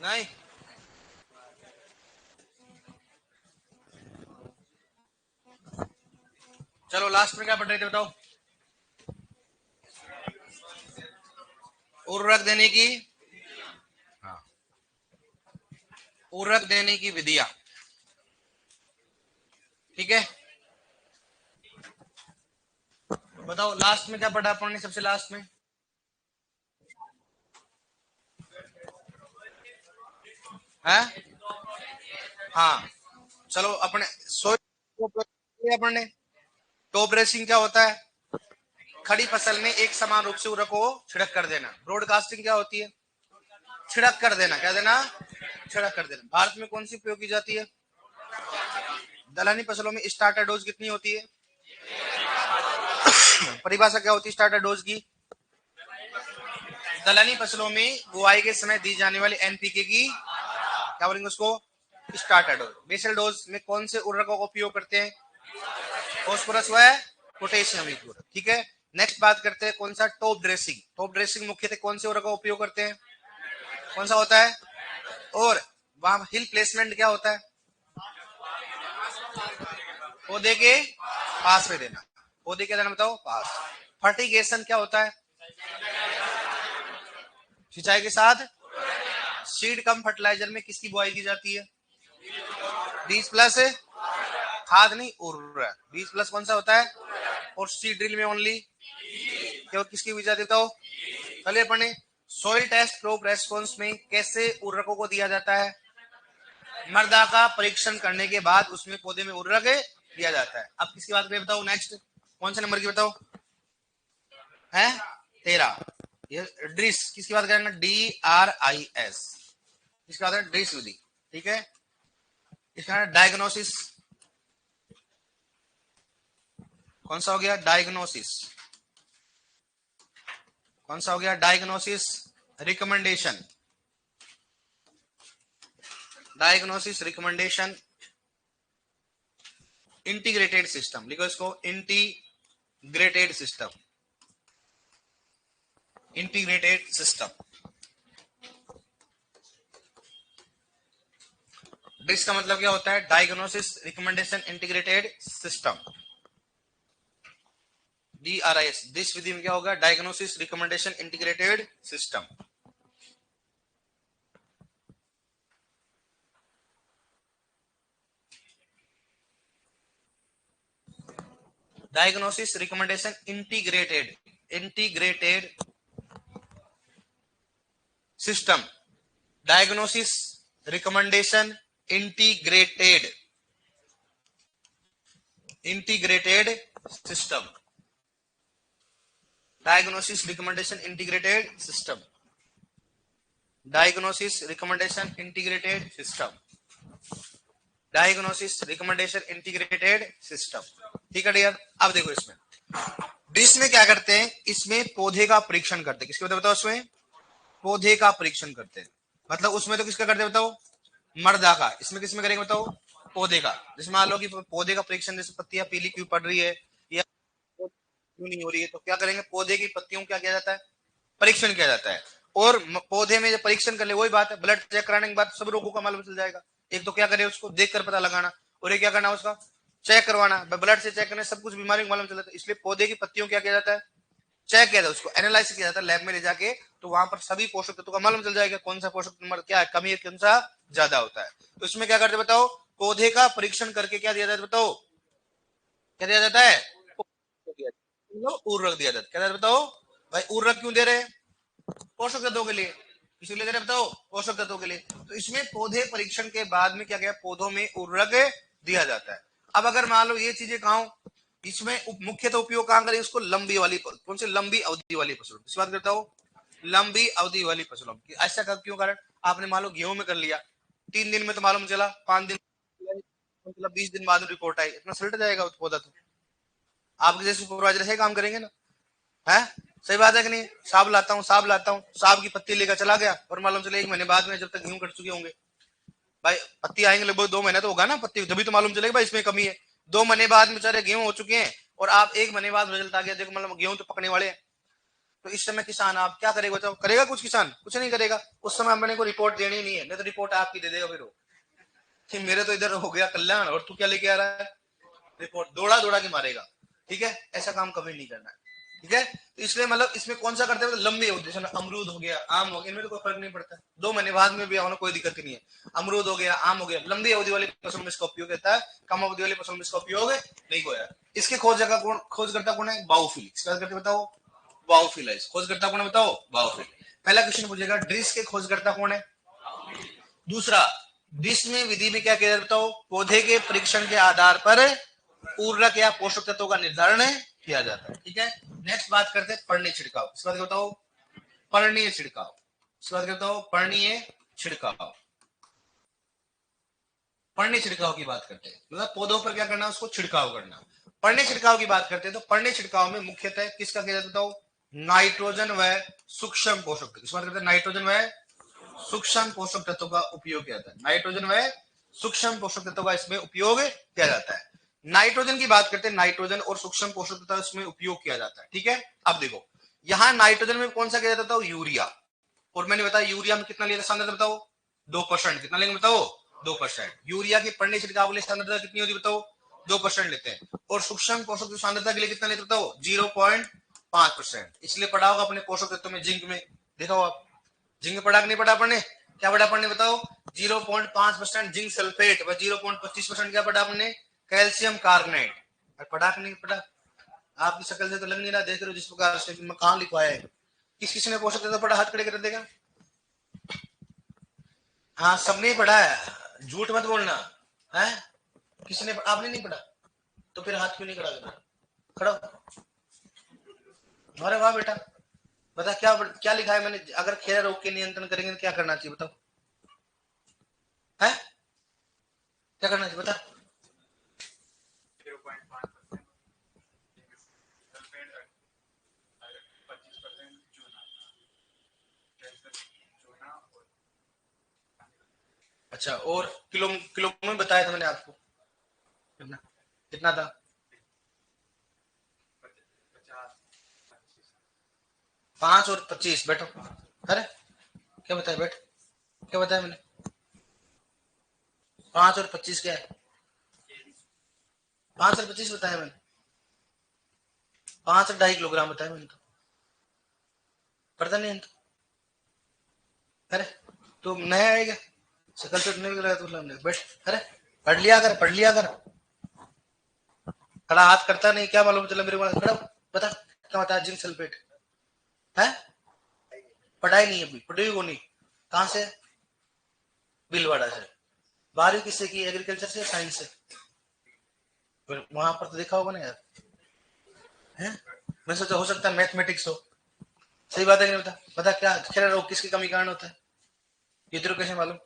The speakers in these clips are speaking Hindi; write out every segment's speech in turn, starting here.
नहीं, चलो लास्ट में क्या पढ़ रहे थे बताओ। उर्वरक देने की, हाँ, उर्वरक देने की विधियां, ठीक है। बताओ लास्ट में क्या पढ़ा अपन ने, सबसे लास्ट में। है, हाँ, चलो अपने अपन ने टॉप ड्रेसिंग क्या होता है, खड़ी फसल में एक समान रूप से उर्वरक को छिड़क कर देना। ब्रॉडकास्टिंग क्या होती है, छिड़क कर देना, क्या देना, छिड़क कर देना। भारत में कौन सी प्रयोग की जाती है, दलहनी फसलों में स्टार्टर डोज कितनी होती है, परिभाषा क्या होती है स्टार्टर डोज की, दलहनी फसलों में बुआई के समय दी जाने वाली एनपीके की क्या बोलेंगे उसको, स्टार्टर डोज। बेसल डोज में कौन से उर्वरकों का उपयोग करते हैं, फॉस्फोरस व पोटेशियम युक्त उर्वरक, ठीक है। नेक्स्ट बात करते हैं कौन सा, टॉप ड्रेसिंग। टॉप ड्रेसिंग मुख्यतः कौन से उर्वरक का उपयोग करते हैं, कौन सा होता है, और वहां हिल प्लेसमेंट क्या होता है, पौधे के पास में देना, पौधे के देना बताओ पास। फर्टिगेशन क्या होता है, सिंचाई के साथ। सीड कम फर्टिलाइजर में किसकी बुआई की जाती है, 20+ खाद नहीं उर्वरक, 20+ कौन सा होता है, और सीड ड्रिल में ओनली केवल किसकी हुई जाती है बताओ। चलिए पढ़ने, सॉइल टेस्ट क्रॉप रेस्पॉन्स में कैसे उर्वरकों को दिया जाता है, मृदा का परीक्षण करने के बाद उसमें पौधे में उर्वरक दिया जाता है। अब किसकी बात करें बताओ, नेक्स्ट कौन से नंबर की बताओ, है 13, ये ड्रिस किसकी बात करेंगे, DRIS, इसका बात है ड्रिस विधि, ठीक है। इसका डायग्नोसिस कौन सा हो गया, डायग्नोसिस कौन सा हो गया, diagnosis recommendation, diagnosis recommendation integrated system, लिखो इसको integrated system, integrated system. Dish का मतलब क्या होता है, diagnosis recommendation integrated system, DRIS। Dish विधि में क्या होगा, diagnosis recommendation integrated system. Diagnosis recommendation integrated system, diagnosis recommendation integrated system, diagnosis recommendation integrated system, diagnosis recommendation integrated system, diagnosis recommendation integrated system, ठीक है डियर। अब देखो इसमें डिस में क्या करते हैं, इसमें पौधे का परीक्षण करते हैं, किसके बताओ, उसमें पौधे का परीक्षण करते हैं, मतलब उसमें तो किसका करते हैं बताओ, मर्दा का। इसमें किसमें करेंगे बताओ, पौधे का। जिसमें मान लो कि पौधे का परीक्षण, जैसे पत्तियां पीली क्यों पड़ रही है या क्यों नहीं हो रही है, तो क्या करेंगे, पौधे की पत्तियों क्या किया जाता है, परीक्षण किया जाता है। और पौधे में जब परीक्षण कर ले, वही बात है, ब्लड चेक कराने के बाद सब रोगों का मालूम चल जाएगा। एक तो क्या करे, उसको देख कर पता लगाना, और एक क्या करना, उसका चेक करवाना, ब्लड से चेक करने सब कुछ बीमारी मालूम चल जाता है। इसलिए पौधे की पत्तियों क्या किया जाता है, चेक किया जाता है, उसको एनालाइज किया जाता है लैब में ले जाके, तो वहां पर सभी पोषक तत्वों का मालूम चल जाएगा, कौन सा पोषक तत्व क्या है, कमी है, कौन सा ज्यादा होता है। तो इसमें क्या करते बताओ, पौधे का परीक्षण करके क्या दिया जाता है बताओ, क्या दिया जाता है, उर्वरक दिया जाता है। क्या दिया बताओ भाई, उर्वरक क्यों दे रहे हैं, पोषक तत्वों के लिए, इसीलिए दे रहे बताओ पोषक तत्वों के लिए। तो इसमें पौधे परीक्षण के बाद में क्या गया, पौधों में उर्वरक दिया जाता है। अब अगर मान लो ये चीजें कहा, इसमें मुख्यतः उपयोग कहां करें इसको, लंबी वाली, कौन सी लंबी अवधि वाली फसलों की बात करता हूं, लंबी अवधि वाली फसलों की। ऐसा क्यों कारण, आपने मान लो गेहूं में कर लिया, 3 दिन में तो मालूम चला, 5 दिन मतलब 20 दिन बाद रिपोर्ट आई, इतना सल्ट जाएगा पौधा। तो आपके जैसे सुपरवाइजर है काम करेंगे ना, है सही बात है कि नहीं। साहब की पत्ती लेकर चला गया, और मालूम चले 1 महीने बाद में, जब तक गेहूं कट चुके होंगे भाई, पत्ती आएंगे लगभग 2 महीने तो होगा ना पत्ती, तभी तो मालूम चलेगा भाई इसमें कमी है। 2 महीने बाद बेचारे गेहूं हो चुके हैं, और आप 1 महीने बाद रिजल्ट आ गया, देखो मतलब गेहूं तो पकने वाले हैं। तो इस समय किसान आप क्या करेगा बताओ? करेगा कुछ किसान? कुछ नहीं करेगा। उस समय अपने को रिपोर्ट देनी नहीं है, नहीं तो रिपोर्ट आपकी दे देगा फिर वो कि मेरे तो इधर हो गया कल्याण और तू क्या लेके आ रहा है? रिपोर्ट दौड़ा दौड़ा के मारेगा। ठीक है, ऐसा काम कभी नहीं करना है। ठीक है, तो इसलिए मतलब इसमें कौन सा करते हैं? लंबी अवधि, जैसे अमरूद हो गया, आम हो गया, इनमें तो कोई फर्क नहीं पड़ता, 2 महीने बाद में भी होना कोई दिक्कत नहीं है। अमरूद हो गया, आम हो गया, लंबी अवधि वाली फसल में इसका उपयोग रहता है, कम अवधि वाली फसल में इसका उपयोग नहीं होता। इसके खोजकर्ता कौन है? बाउफिल। इसका करते बताओ, बाउफिल है। खोजकर्ता कौन है बताओ? बाउफिल। पहला क्वेश्चन पूछेगा, ड्रिस के खोजकर्ता कौन है? दूसरा, ड्रिस में विधि में क्या किया जाता है बताओ? पौधे के परीक्षण के आधार पर उर्वरक या पोषक तत्वों का निर्धारण किया जाता है। ठीक है, नेक्स्ट बात करते हैं पर्णीय छिड़काव। इसके बाद बताओ पर्णीय छिड़काव। इसके बाद बताओ पर्णीय छिड़काव। पर्णीय छिड़काव की बात करते हैं, मतलब पौधों पर क्या करना, उसको छिड़काव करना। पर्णीय छिड़काव की बात करते हैं तो पर्णीय छिड़काव में मुख्यतः किसका किया जाता है बताओ? नाइट्रोजन व सूक्ष्म पोषक। इस बात करते हैं नाइट्रोजन व सूक्ष्म पोषक तत्वों का उपयोग किया जाता है। नाइट्रोजन व सूक्ष्म पोषक तत्वों का इसमें उपयोग किया जाता है। नाइट्रोजन की बात करते हैं, नाइट्रोजन और सूक्ष्म पोषक तत्व इसमें उपयोग किया जाता है। ठीक है, अब देखो यहां नाइट्रोजन में कौन सा किया जाता है? यूरिया। और मैंने बताया यूरिया में कितना लिया था सांद्रता बताओ? 2%। कितना लेंगे बताओ? 2%। यूरिया की पर्णीय छिड़काव के लिए सांद्रता कितनी होती बताओ? 2% लेते हैं। और सूक्ष्म पोषक तत्व सांद्रता के लिए कितना लेते बताओ? 0.5%। इसलिए पढ़ा होगा अपने पोषक तत्व में, जिंक में देखा होगा आप। जिंक पढ़ा कि नहीं पढ़ा आपने? क्या पढ़ा आपने बताओ? 0.5% जिंक सल्फेट व 0.25% क्या पढ़ा आपने? Calcium carbonate. पढ़ा कि नहीं पढ़ा? आपकी शक्ल से तो लग नहीं रहा, देख रहे हो जिस प्रकार से मैं कहां लिखवाया है। किस किसी ने पोषक तत्व पढ़ा? हाथ खड़े कर देगा। हाँ, सबने पढ़ा है, झूठ मत बोलना है। किसी ने, आपने नहीं पढ़ा तो फिर हाथ क्यों नहीं खड़ा करना? खड़ा। अरे वाह बेटा, बता क्या क्या लिखा है मैंने? अगर खेरा रोग के नियंत्रण करेंगे तो क्या करना चाहिए बताओ? है क्या करना चाहिए बता? अच्छा, और किलो किलो में बताया था मैंने आपको कितना? कितना था? 5 और 25। बैठो। अरे क्या बताया? बैठ। क्या बताया मैंने? 5 और 25 क्या है? 5 और 25 बताया मैंने। 5 और 2.5 किलोग्राम बताया मैंने तो। पढ़ता नहीं तो? अरे तो नया आएगा, शकल से नहीं लगा तो बैठ। अरे पढ़ लिया कर, पढ़ लिया कर। खड़ा हाथ करता नहीं, क्या मालूम चला मेरे को? खड़ा बता क्या बता? जिंक सल्फेट है? पढ़ाई नहीं अभी, पढ़ी को नहीं। कहां से? भीलवाड़ा से। 12वीं किससे की? एग्रीकल्चर से, साइंस से? फिर वहां पर तो देखा होगा ना यार, है? मैं सोचा हो सकता है मैथमेटिक्स हो। सही बात है कि नहीं? बता बता क्या खेल रोग किसकी कमी कारण होता है? ये तेरे कैसे मालूम?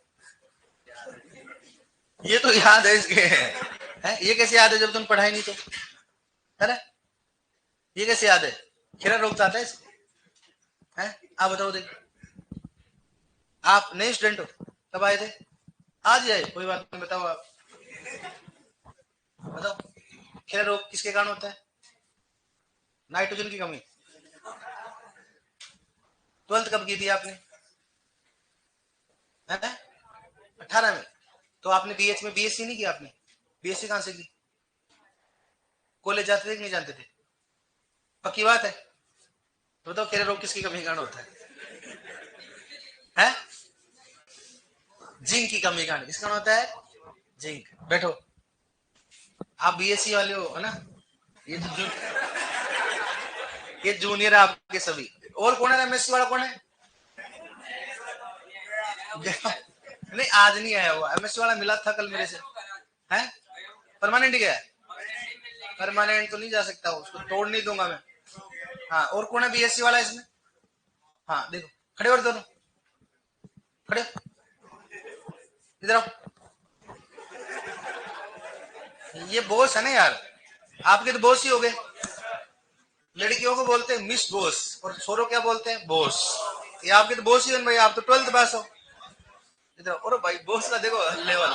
ये तो याद है इसके, है? ये कैसे याद है जब तुम पढ़ाई नहीं तो? है ना? ये कैसे याद है? खेरा रोग तो आता है इसको, है? आप बताओ देख, आप नए स्टूडेंट हो, कब आए थे? आज आए, कोई बात नहीं। बताओ आप, बताओ खेरा रोग किसके कारण होता है? नाइट्रोजन की कमी। 12th कब की थी आपने? है 18 में? तो आपने बीएच में बीएससी नहीं किया आपने? बीएससी कहां से की? कॉलेज जाते थे कि नहीं जानते थे? पक्की बात है? तो बताओ खेरा रोग किसकी कमी कारण होता है? जिंक की कमी कारण। किस कारण होता है? जिंक। बैठो। आप बीएससी वाले हो है ना? ये जो ये जूनियर है आपके सभी। और कौन है एमएससी वाला? कौन है? नहीं आज नहीं आया हुआ एमएससी वाला, मिला था कल मेरे से। है परमानेंट गया है? परमानेंट तो नहीं जा सकता, उसको तोड़ नहीं दूंगा मैं। हाँ, और कौन है बीएससी वाला इसमें? हाँ देखो, खड़े और दोनों खड़े, इधर आओ। ये बॉस है ना यार, आपके तो बॉस ही हो गए। लड़कियों को बोलते हैं मिस बॉस और छोरों क्या बोलते हैं? बॉस। ये आपके तो बॉस ही है भाई, आप तो 12th पास हो। इधर और भाई बॉस का देखो लेवल।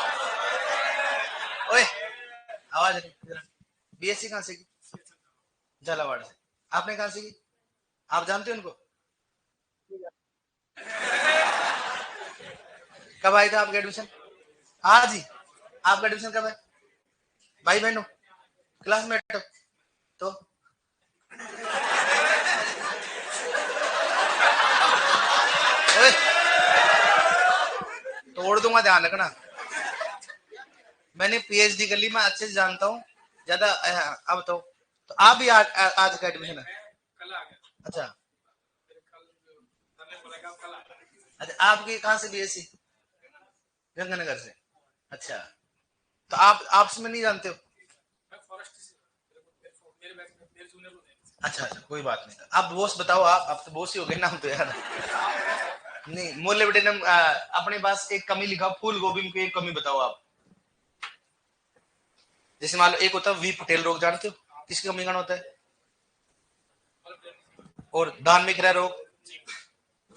ओए आवाज नहीं। बीएससी कहां से की? झालावाड़ से। आपने कहां से की? आप जानते हो उनको? कब आए थे आपका एडमिशन? आज ही? आपका एडमिशन कब है? भाई बहनों, क्लासमेट हो तो तोड़ दूंगा, ध्यान रखना। मैंने पीएचडी कर ली, मैं अच्छे से जानता हूँ ज्यादा। अब तो आप भी आज का एडमिशन है? अच्छा अच्छा, आपकी कहाँ से बीएससी? गंगानगर से। अच्छा, तो आप आपसे में नहीं जानते हो? अच्छा अच्छा, कोई बात नहीं। आप बोस बताओ, आप तो बोस ही हो गए नाम तो यार। नहीं, मोलिब्डेनम अपने पास एक कमी लिखा, फूल गोभी में एक कमी बताओ आप। जैसे मान लो एक होता है वी पटेल रोग, जानते हो? किसकी कमी का होता है? और दान में खरा रोग,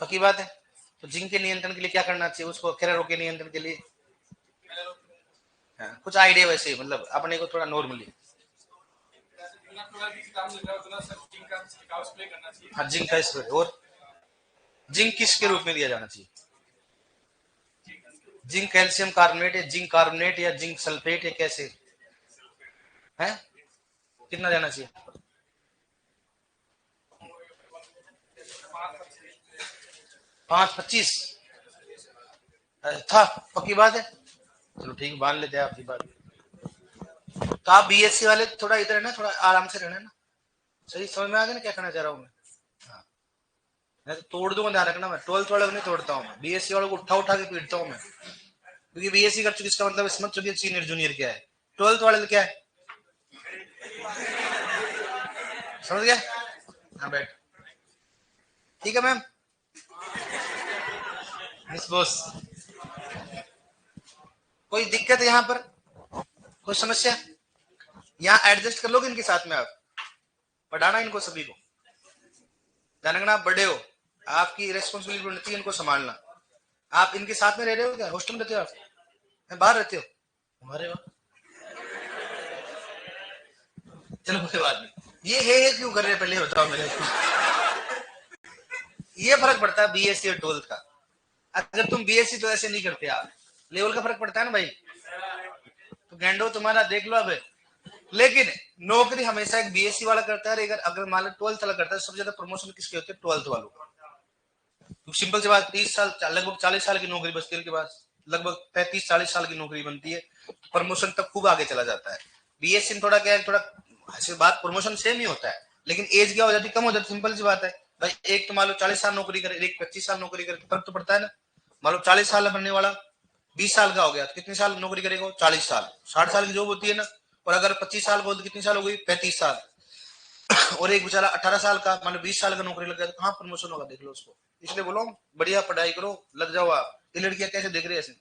पक्की बात है। तो जिंक के नियंत्रण के लिए क्या करना चाहिए उसको, खरा रोग के नियंत्रण के लिए? हाँ, कुछ आइडिया वैसे, मतलब अपने को थोड़ा नॉर्मली। हाँ, जिंक का स्प्रे। और जिंक किसके रूप में दिया जाना चाहिए? जिंक कैल्शियम कार्बोनेट, या जिंक कार्बोनेट, या जिंक सल्फेट, या कैसे है? कितना जाना चाहिए? 5-25 था? पक्की बात है? चलो ठीक, मान लेते हैं आपकी बात। तो आप बीएससी वाले थोड़ा इधर है ना, थोड़ा आराम से रहना है ना। सही समझ में आ गया ना क्या कहना चाह रहा हूँ मैं? हाँ, मैं तो तोड़ दूंगा, ध्यान रखना। मैं 12th वाले को नहीं तोड़ता हूँ, बीएससी वालों को उठा उठा के पीटता हूँ मैं। क्योंकि बीएससी कर चुकी, इसका मतलब समझ चुकी सीनियर जूनियर क्या है। 12th वाले क्या है, समझ गया? हाँ बैठ। ठीक है मैम। मिस बॉस, कोई दिक्कत है यहाँ पर? कोई समस्या? यहाँ एडजस्ट कर लोगे इनके साथ में? आप पढ़ाना इनको सभी को, ध्यान रखना। आप बड़े हो, आपकी रेस्पॉन्सिबिलिटी बनती है इनको संभालना। आप इनके साथ में रह रहे हो क्या? हॉस्टल में रहते हो आप? बाहर रहते हो? हमारे वहाँ, चलो कोई बात नहीं। ये क्यों कर रहे हैं पहले बताओ मेरे को। ये फर्क पड़ता है बीएससी और 12th का। अगर तुम बीएससी तो ऐसे नहीं करते आप, लेवल का फर्क पड़ता है ना भाई। तो गेंडो तुम्हारा देख लो अब। लेकिन नौकरी हमेशा एक बीएससी वाला करता है। अगर अगर मान लो 12th वाला करता है, सबसे ज्यादा प्रमोशन किसके होते हैं? 12th वालों। तो सिंपल सी बात, 30 साल, लगभग 40 साल की नौकरी बचती है उनके पास। लगभग 35-40 साल की नौकरी बनती है, प्रमोशन तक खूब आगे चला जाता है। बीएससी में थोड़ा क्या है, थोड़ा ऐसी बात, प्रमोशन सेम ही होता है, लेकिन एज क्या हो जाती है, कम हो जाती है। सिंपल सी बात है भाई। एक तो मान लो 40 साल नौकरी करे, एक 25 साल नौकरी करे, फर्क तो पड़ता है ना। मान लो 40 साल बनने वाला 20 साल का हो गया, तो कितने साल नौकरी करेगा? 40 साल। 60 साल की जॉब होती है ना। और अगर 25 साल को, तो कितनी साल हो गई? 35 साल। और एक बेचारा 18 साल का, मान लो 20 साल का नौकरी लग गया, तो कहाँ प्रमोशन होगा? देख लो उसको। इसलिए बोलो, बढ़िया पढ़ाई करो, लग जाओ आप। ये लड़कियां कैसे देख रही है ऐसे?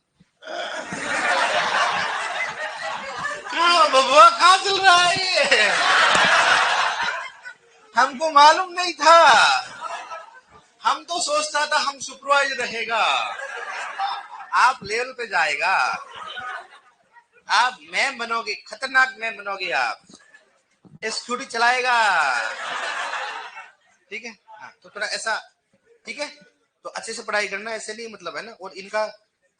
हाँ बबुआ, कहाँ चल रहा है ये? हमको मालूम नहीं था। हम तो सोचता था हम सुपरवाइजर रहेगा, आप लेवल पे जाएगा, आप मैम बनोगे, खतरनाक मैम बनोगे आप, स्कूटी चलाएगा। ठीक है, हाँ, तो थोड़ा ऐसा। ठीक है, तो अच्छे से पढ़ाई करना, ऐसे नहीं मतलब है ना। और इनका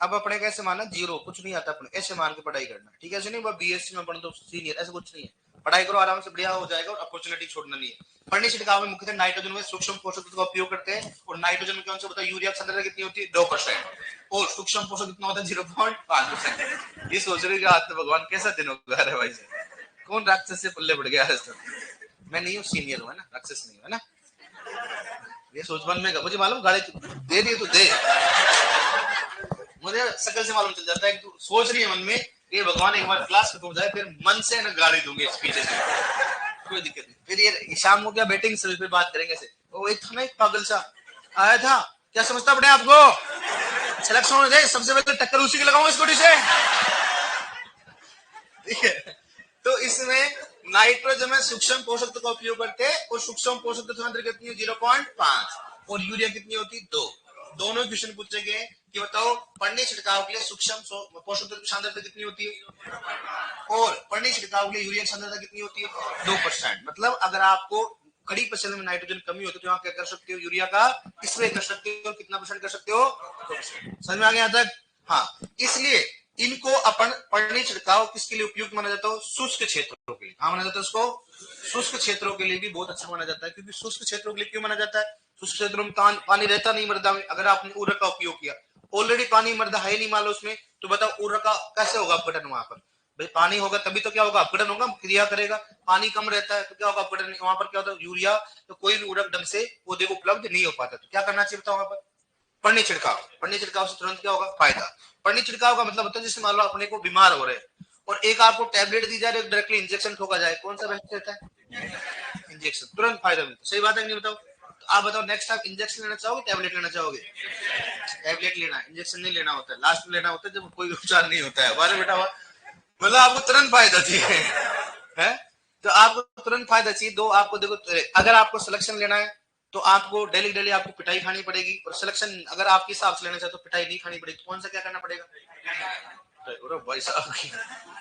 अब अपने कैसे मानना, जीरो, कुछ नहीं आता अपने, ऐसे मान के पढ़ाई करना। ठीक है, ऐसे नहीं बीएससी में पढ़ दो सीनियर, ऐसा कुछ नहीं है। पढ़ाई करो आराम से, बढ़िया हो जाएगा। और अपॉर्चुनिटी छोड़ना नहीं है। पढ़ने छिड़काव में मुख्यतः नाइट्रोजन में सूक्ष्म पोषक तत्व का उपयोग करते हैं। और नाइट्रोजन में कौन सा बताया? यूरिया की सांद्रता कितनी होती है? 2%। और सूक्ष्म पोषक कितना होता है? 0.5%। ये सोच रहे कि आज तो भगवान कैसा दिन होगा रे भाई से, कौन राक्षस से पल्ले पड़ गया? मैं नहीं हूँ, सीनियर हूँ, है ना, राक्षस नहीं है ना। ये सोच मन में, मुझे मालूम, गाड़ी दे दी तो दे, मुझे शकल से मालूम चल जाता है कि तू सोच रही है मन में कि भगवान एक बार क्लास खत्म हो जाए, फिर मन से ना गाड़ी दूंगे इस पीछे से। कोई दिक्कत नहीं। फिर ये शाम को क्या बैटिंग से फिर बात करेंगे ऐसे। वो एक था ना, एक पागल सा आया था, क्या समझता पड़े आपको? सिलेक्शन हो जाए, सबसे पहले टक्कर उसी की लगाऊंगा स्कूटी से। ठीक है, तो इसमें नाइट्रोजन में सूक्ष्म पोषक तत्व का उपयोग करते हैं। और सूक्ष्म पोषक तत्व सांद्रता कितनी है? 0.5। और यूरिया कितनी होती है? 2। दोनों क्वेश्चन पूछे गए कि बताओ, पढ़ने छिड़काव के लिए सूक्ष्म पोषक तत्व की सांद्रता कितनी होती है? और पढ़ने छिड़काव के लिए यूरिया की सांद्रता कितनी होती है? 2%। मतलब अगर आपको खड़ी फसल में नाइट्रोजन कमी होती है तो यहाँ क्या कर सकते हो, यूरिया का स्प्रे कर सकते हो। कितना % कर सकते हो, 2%। समझ में आ गया तक? हाँ, इसलिए इनको अपन पड़नी छिड़काव किसके लिए उपयुक्त माना जाता है, शुष्क क्षेत्रों के लिए। हाँ, माना जाता है उसको शुष्क क्षेत्रों के लिए भी बहुत अच्छा माना जाता है। क्योंकि शुष्क क्षेत्रों के लिए क्यों माना जाता है, शुष्क क्षेत्रों में पानी रहता नहीं मृदा में। अगर आपने उर्वरक का उपयोग किया, ऑलरेडी पानी मृदा है नहीं मान लो उसमें, तो बताओ उर्वरक का कैसे होगा अपघटन वहां पर। भाई पानी होगा तभी तो क्या होगा, अपघटन होगा, क्रिया करेगा। पानी कम रहता है तो क्या होगा, अपघटन। वहां पर क्या होता है, यूरिया तो कोई भी उर्वरक ढंग से पौधे को उपलब्ध नहीं हो पाता। तो क्या करना चाहिए बताओ वहां पर, पड़नी छिड़काव। पड़नी छिड़काव से तुरंत क्या होगा, फायदा। पड़नी छिड़काव का मतलब होता है जैसे मान लो अपने को बीमार हो रहे हैं और एक आपको टैबलेट दी जा रही है, डायरेक्टली इंजेक्शन ठोका जाए, कौन सा बेस्ट रहता है, इंजेक्शन। तुरंत फायदा मिलता है। सही बात है नहीं, बताओ। तो आप बताओ नेक्स्ट आप इंजेक्शन लेना चाहोगे, टैबलेट लेना चाहोगे? टैबलेट लेना है, इंजेक्शन नहीं लेना होता है, लास्ट में लेना होता है जब कोई उपचार नहीं होता है। हमारे बेटा हुआ मतलब आपको तुरंत फायदा चाहिए है, तो आपको तुरंत फायदा चाहिए। दो आपको देखो, अगर आपको सिलेक्शन लेना है तो आपको डेली डेली आपको पिटाई खानी पड़ेगी, और सिलेक्शन अगर आपके हिसाब से लेना चाहे तो पिटाई नहीं खानी पड़ेगी। कौन सा क्या करना पड़ेगा, भाई साहब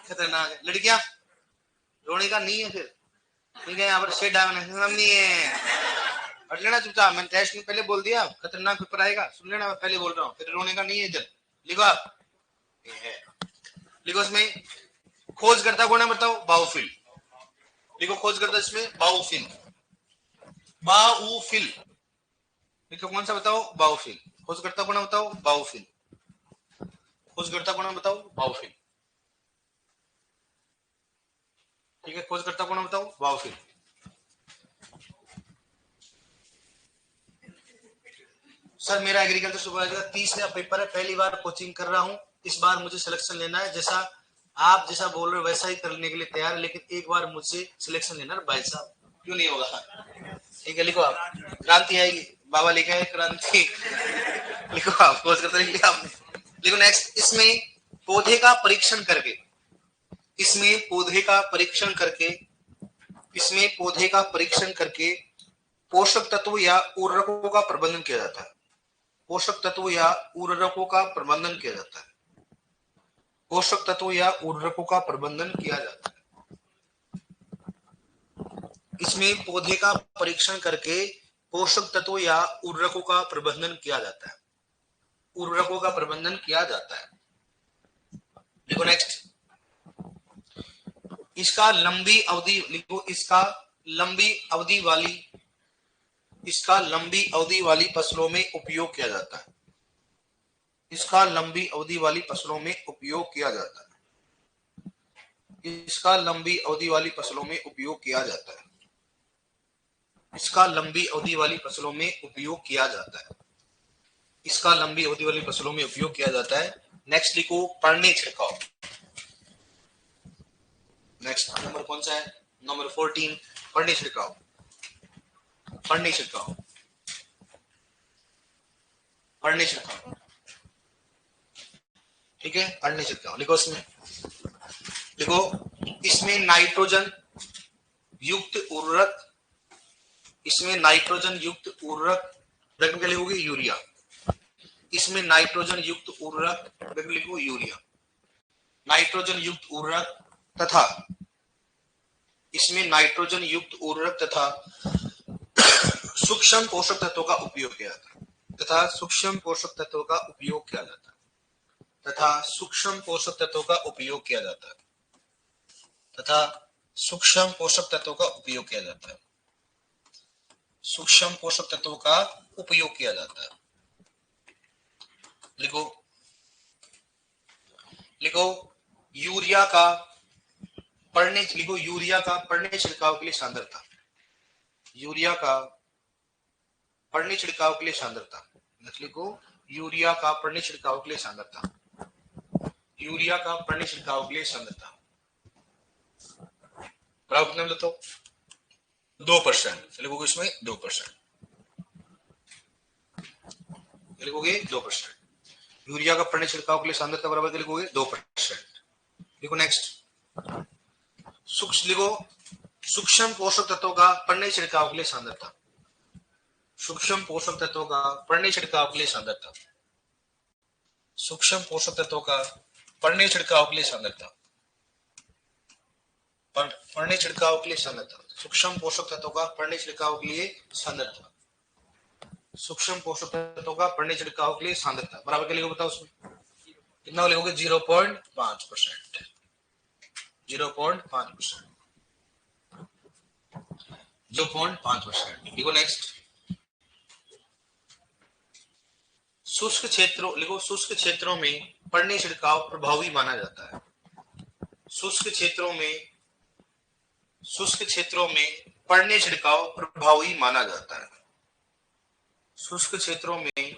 खतरनाक है। लड़कियां रोने का नहीं है फिर, ठीक है, यहाँ पर शेड नहीं है, हट लेना चुपचाप। मैंने टेस्ट में पहले बोल दिया खतरनाक पेपर आएगा, सुन लेना, मैं पहले बोल रहा हूँ, फिर रोने का नहीं है इधर। लिखो आप, ये है, लिखो इसमें खोजकर्ता कौन है बताओ, बाउफिल। लिखो खोजकर्ता इसमें बाउफिल, बाउफिल। लिखो कौन सा बताओ, बाउफिल। खोजकर्ता कौन है बताओ, बाउफिल। खोजकर्ता कौन है बताओ, बाउफिल। ठीक है, खोजकर्ता कौन है बताओ, बाउफिल। सर मेरा एग्रीकल्चर सुपरवाइजर का 30वां पेपर है, पहली बार कोचिंग कर रहा हूँ, इस बार मुझे सिलेक्शन लेना है। जैसा आप जैसा बोल रहे हो वैसा ही करने के लिए तैयार है, लेकिन एक बार मुझसे सिलेक्शन लेना है भाई साहब। क्यों नहीं होगा, ठीक है, लिखो आप, क्रांति आएगी, बाबा लिखे है क्रांति लिखो आप, खोज करते लिखा आपने। लिखो नेक्स्ट, इसमें पौधे का परीक्षण करके, इसमें पौधे का परीक्षण करके, इसमें पौधे का परीक्षण करके पोषक तत्व या उर्वरकों का प्रबंधन किया जाता है। पोषक तत्व या उर्वरकों का प्रबंधन किया जाता है। पोषक तत्व या उर्वरकों का प्रबंधन किया जाता है। इसमें पौधे का परीक्षण करके पोषक तत्व या उर्वरकों का प्रबंधन किया जाता है। उर्वरकों का प्रबंधन किया जाता है। देखो नेक्स्ट, इसका लंबी अवधि, लिखो इसका लंबी अवधि वाली, इसका लंबी अवधि वाली फसलों में उपयोग किया जाता है। इसका लंबी अवधि वाली फसलों में उपयोग किया जाता है। इसका लंबी अवधि वाली फसलों में उपयोग किया जाता है। इसका लंबी अवधि वाली फसलों में उपयोग किया जाता है। इसका लंबी अवधि वाली फसलों में उपयोग किया जाता है। नेक्स्ट लिखो पड़ने छिड़काव। नेक्स्ट नंबर कौन सा है, नंबर 14, पड़ने छिड़काव। पड़ने छिड़काव, पड़ने छिड़काव, ठीक है, पड़ने छिड़काव। लिखो इसमें, लिखो इसमें नाइट्रोजन युक्त उर्वरक, इसमें नाइट्रोजन युक्त उर्वरक, ब्रैकेट में लिखोगे यूरिया। इसमें नाइट्रोजन युक्त उर्वरक, ब्रैकेट में लिखो यूरिया, नाइट्रोजन युक्त उर्वरक तथा, इसमें नाइट्रोजन युक्त उर्वरक तथा सूक्ष्म पोषक तत्वों का उपयोग किया जाता है। तथा सूक्ष्म पोषक तत्वों का उपयोग किया जाता है। तथा सूक्ष्म पोषक तत्वों का उपयोग किया जाता है। तथा सूक्ष्म पोषक तत्वों का उपयोग किया जाता है। सूक्ष्म पोषक तत्वों का उपयोग किया जाता है। लिखो, लिखो यूरिया का पड़ने, लिखो यूरिया का पड़ने छिड़काव के लिए सांद्रता। यूरिया का पड़ने छिड़काव के लिए सांद्रता। लिखो यूरिया का पड़ने छिड़काव के लिए सांद्रता। यूरिया का पड़ने छिड़काव के लिए सांद्रता बराबर कितना मिलता हो, 2%। लिखोगे इसमें 2%, लिखोगे 2%। यूरिया का पड़ने छिड़काव के लिए सांद्रता बराबर लिखोगे 2%। लिखो नेक्स्ट, लिखो सूक्ष्म पोषक तत्वों का पड़ने छिड़काव के लिए सांद्रता। सूक्ष्म पोषक तत्वों का पड़ने छिड़काव के लिए सांद्रता। सूक्ष्म पोषक तत्वों का पड़ने छिड़काव के लिए सांद्रता। पढ़ने छिड़काव के लिए सांद्रता, सूक्ष्म पोषक तत्वों का पढ़ने छिड़काव के लिए सांद्रता, सूक्ष्म पोषक तत्वों का पढ़ने छिड़काव के लिए सांद्रता बराबर क्या लिखोगे बताओ उसमें कितना लिखोगे 0.5%, 0.5%, 0.5%। लिखो नेक्स्ट। शुष्क क्षेत्रों लिखो, शुष्क क्षेत्रों में पढ़ने छिड़काव प्रभावी माना जाता है। शुष्क क्षेत्रों में पढ़ने छिड़काव प्रभावी माना जाता है। शुष्क क्षेत्रों में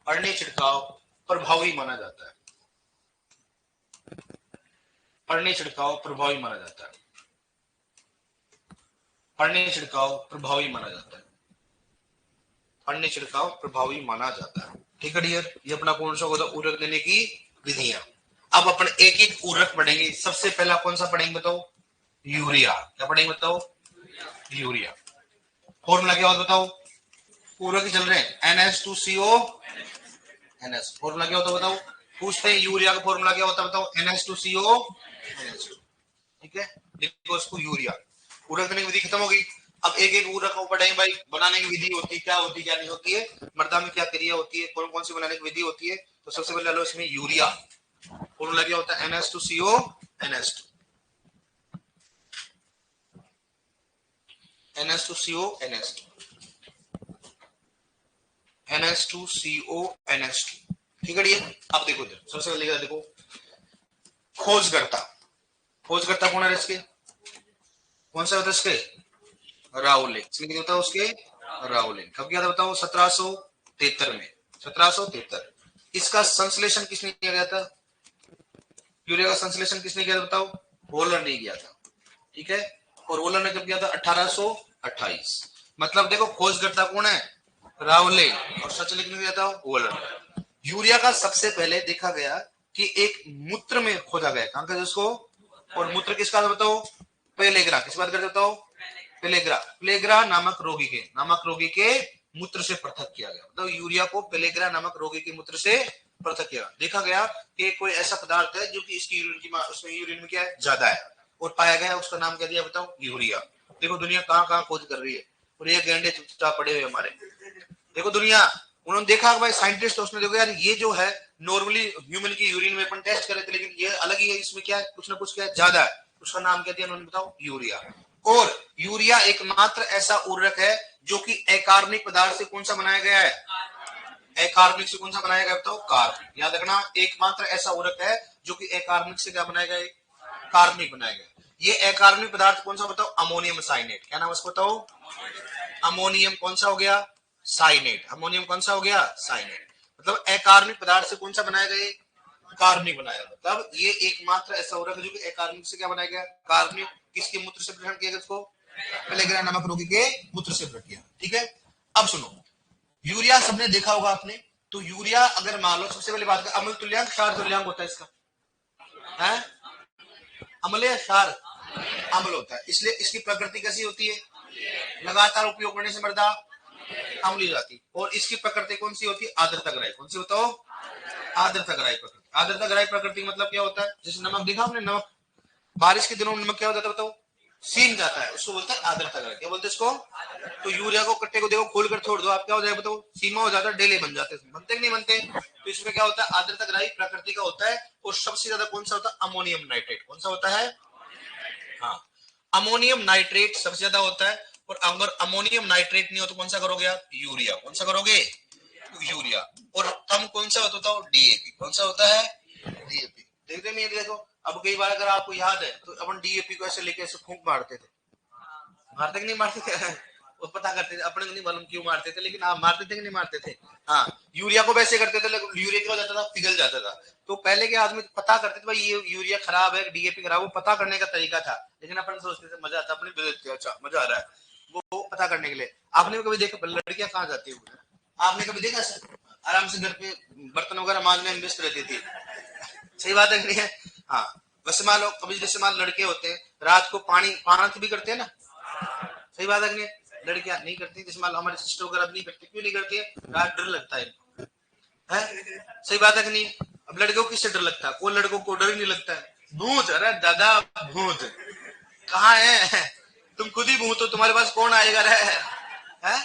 पढ़ने छिड़काव प्रभावी माना जाता है। पढ़ने छिड़काव प्रभावी माना जाता है। पढ़ने छिड़काव प्रभावी माना जाता है। पढ़ने छिड़काव प्रभावी माना जाता है। ठीक है डियर, ये अपना कौन सा होगा उर्वरक देने की विधियां। अब अपन एक एक उर्वरक पढ़ेंगे। सबसे पहला कौन सा पढ़ेंगे बताओ? यूरिया। क्या पढ़ेंगे बताओ? यूरिया। फॉर्मूला क्या होता बताओ? उर्वरक चल रहे हैं NH2CO NH। फॉर्मूला क्या होता बताओ? पूछते हैं यूरिया का फॉर्मूला क्या होता है बताओ? NH2CO NH। ठीक है, देखो इसको यूरिया। उर्वरक देने की विधि खत्म हो गई। अब एक एक उर्वरक को पढ़ेंगे भाई। बनाने की विधि होती है, क्या होती है क्या नहीं होती है, मृदा में क्या क्रिया होती है, कौन कौन सी बनाने की विधि होती है। तो सबसे पहले लो इसमें यूरिया। फॉर्मूला क्या होता है? NH2CO NH2। NH2CO NH2 NH2CO NH2। ठीक है डियर, अब देखो सबसे पहले देखो खोजकर्ता। खोजकर्ता कौन है इसके? कौन सा होता है इसके? राउलिंग। इसमें क्या होता है उसके? राउलिंग। कब किया था बताओ? 1773 में। 1773। इसका संश्लेषण किसने किया गया था? यूरिया का संश्लेषण किसने किया था बताओ? वोलर ने किया था। ठीक है, और वोलर ने कब किया था? 1828। मतलब देखो खोजकर्ता कौन है? राउलिंग। और सच लिखने किया था वोलर। यूरिया का सबसे पहले देखा गया कि एक मूत्र में खोजा गया। कहां का उसको? और मूत्र किसका था बताओ? पेलेग्रा। किस बात करते बताओ? पेलेग्रा। पेलेग्रा नामक रोगी के मूत्र से पृथक किया गया। मतलब यूरिया को पेलेग्रा नामक रोगी के मूत्र से पृथक किया। देखा गया कि कोई ऐसा पदार्थ है जो कि इसकी यूरिन की उसमें यूरिन में क्या है? ज्यादा है, और पाया गया उसका नाम क्या दिया बताओ? यूरिया। देखो दुनिया कहां कहां खोज कर रही है, और ये गैंडे चुपचाप पड़े हुए हमारे। देखो दुनिया, उन्होंने देखा भाई साइंटिस्ट, उसने देखो यार ये जो है नॉर्मली ह्यूमन की यूरिन में अपन टेस्ट करे थे, लेकिन ये अलग ही है, इसमें क्या है कुछ ना कुछ क्या है ज्यादा है। उसका नाम क्या दिया उन्होंने बताओ? यूरिया। और यूरिया एकमात्र ऐसा उर्वरक है जो कि अकार्बनिक पदार्थ से कौन सा बनाया गया है? अकार्बनिक से कौन सा बनाया गया बताओ? कार्बनिक। याद रखना, एकमात्र ऐसा उर्वरक है जो कि अकार्बनिक से क्या बनाया गया? कार्बनिक बनाया गया। ये अकार्बनिक पदार्थ कौन सा बताओ? Ammonium cyanate. क्या नाम उसको बताओ? अमोनियम कौन सा हो गया? साइनेट। अमोनियम कौन सा हो गया? साइनेट। मतलब अकार्बनिक पदार्थ से कौन सा बनाया गया? कार्बनिक बनाया। मतलब ये एकमात्र ऐसा उर्वरक है जो कि अकार्बनिक से क्या बनाया गया? कार्बनिक। किसके मूत्र से ग्रहण किया गया इसको? पेलेग्रा नामक रोगी के मूत्र से ग्रहण किया। ठीक है, अब सुनो, यूरिया सबने देखा होगा आपने। तो यूरिया अगर मान लो, सबसे पहले बात कर, अम्ल तुल्यांक क्षार तुल्यांक होता है इसका, है अम्ल या क्षार? अम्ल होता है। इसलिए इसकी प्रकृति कैसी होती है? लगातार उपयोग करने से मृदा अम्ल हो जाती है। और इसकी प्रकृति कौन सी होती है? आर्द्रता ग्राही। कौन सी बताओ? आर्द्रता ग्राही प्रकृति। आर्द्रता ग्राही प्रकृति मतलब क्या होता है? जैसे नमक देखा आपने, नमक बारिश के दिनों में नमक क्या होता है बताओ? सीम जाता है, उसको बोलते हैं आर्द्रता ग्राही। क्या बोलते हैं इसको? तो यूरिया को कट्टे को देखो खोल कर छोड़ दो आप, क्या हो जाएगा बताओ? सीमा हो जाता है, डेले बन जाते हैं। बनते कि नहीं बनते? तो इसमें क्या होता है? आर्द्रता ग्राही प्रकृति का होता है। और सबसे ज्यादा कौन सा होता है? Ammonium nitrate. कौन सा होता है? हाँ, अमोनियम नाइट्रेट सबसे ज्यादा होता है। और अगर अमोनियम नाइट्रेट नहीं हो तो कौन सा करोगे आप? यूरिया। कौन सा करोगे? यूरिया। और कम कौन सा होता है? DAP। कौन सा होता है? DAP। देखते नहीं देखो, अब कई बार अगर आपको याद है तो अपन DAP को ऐसे लेके ऐसे फूंक मारते थे। मारते कि नहीं मारते थे? वो पता करते थे, अपने को नहीं मालूम क्यों मारते थे, लेकिन आप मारते थे कि नहीं मारते थे? हाँ, यूरिया को वैसे करते थे, यूरिया क्या हो जाता था? पिघल जाता था। तो पहले के आदमी पता करते थे भाई ये यूरिया खराब है, DAP खराब, वो पता करने का तरीका था। लेकिन अपन सोचते थे मजा आता, अपने अच्छा मजा आ रहा है वो पता करने के लिए। आपने कभी देखा लड़कियां कहाँ जाती है? आपने कभी देखा सर? आराम से घर पे बर्तन वगैरह मांजने में व्यस्त रहती थी। सही बात है कि नहीं है? हाँ, वैसे मान लो कभी जैसे मान लड़के होते हैं रात को पानी पाना भी करते हैं ना। सही बात है कि नहीं? लड़कियां नहीं करती, जैसे मान लो हमारे सिस्टर वगैरह नहीं करती। क्यों नहीं करती है? रात डर लगता है, सही बात है कि नहीं? अब लड़कों को किससे डर लगता है? कोई लड़कों को डर ही नहीं लगता है। भूत, अरे दादा भूत। कहाँ है? तुम खुद ही भूत हो, तुम्हारे पास कौन आएगा रहे है?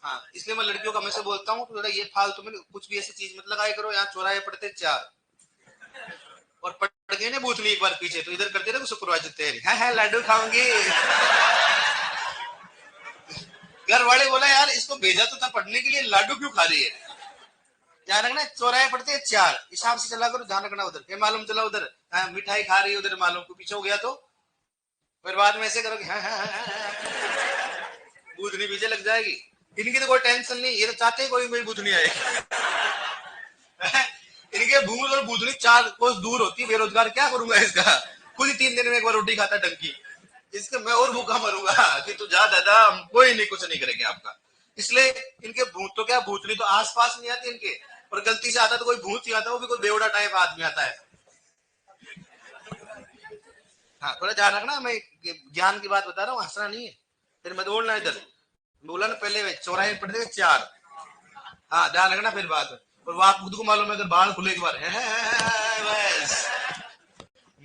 हाँ, इसलिए मैं लड़कियों का हमेशा बोलता हूँ थोड़ा ये फालतू में कुछ भी ऐसी चीज मत लगाया करो। यहाँ चौराहे पड़ते 4 और पड़ गए ना भूतनी एक बार पीछे, तो इधर करते ना सुपरवाइजर तेरी है लड्डू खाऊंगी। घर वाले बोला यार इसको भेजा तो था पढ़ने के लिए, लाडू क्यों खा रही है? ध्यान रखना, चौराहे पड़ते हैं 4, हिसाब से चला करो, ध्यान रखना। उधर क्या मालूम चला उधर मिठाई खा रही है, उधर मालूम को पीछे हो गया तो फिर बाद में ऐसे करोगे भूतनी पीछे लग जाएगी। इनकी तो कोई टेंशन नहीं, ये तो चाहते ही कोई मेरी भूतनी आए। इनके भूत और भूतनी 4 कोस दूर होती है। बेरोजगार क्या करूंगा इसका, खुद ही 3 दिन में एक बार रोटी खाता टंकी। इसके मैं और भूखा मरूंगा कि तू जा दादा, हम कोई नहीं कुछ नहीं करेंगे आपका। इसलिए इनके भूत तो क्या, भूतनी तो आस पास नहीं आती इनके, और गलती से आता तो कोई भूत ही आता, वो भी कोई बेवड़ा टाइप आदमी आता है। हाँ, थोड़ा ध्यान रखना, मैं ज्ञान की बात बता रहा हूँ, हंसना नहीं है। फिर मैं दौड़ना इधर, बोला ना पहले चौराहे पड़ते 4। हाँ, ध्यान रखना फिर बात। और वहां खुद को मालूम है अगर बाल खुले एक बार